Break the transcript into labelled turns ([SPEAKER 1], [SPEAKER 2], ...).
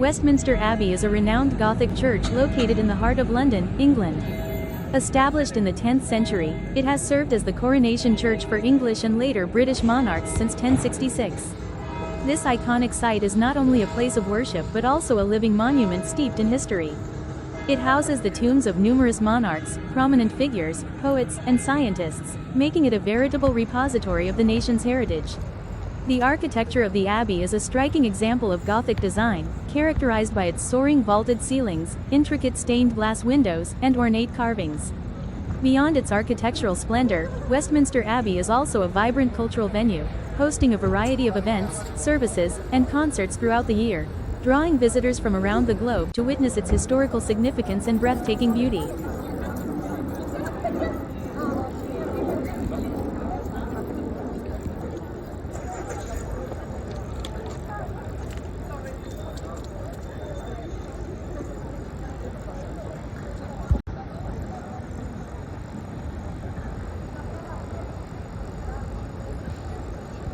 [SPEAKER 1] Westminster Abbey is a renowned Gothic church located in the heart of London, England. Established in the 10th century, it has served as the coronation church for English and later British monarchs since 1066. This iconic site is not only a place of worship but also a living monument steeped in history. It houses the tombs of numerous monarchs, prominent figures, poets, and scientists, making it a veritable repository of the nation's heritage. The architecture of the abbey is a striking example of Gothic design, characterized by its soaring vaulted ceilings, intricate stained glass windows, and ornate carvings. Beyond its architectural splendor, Westminster Abbey is also a vibrant cultural venue, hosting a variety of events, services, and concerts throughout the year, drawing visitors from around the globe to witness its historical significance and breathtaking beauty.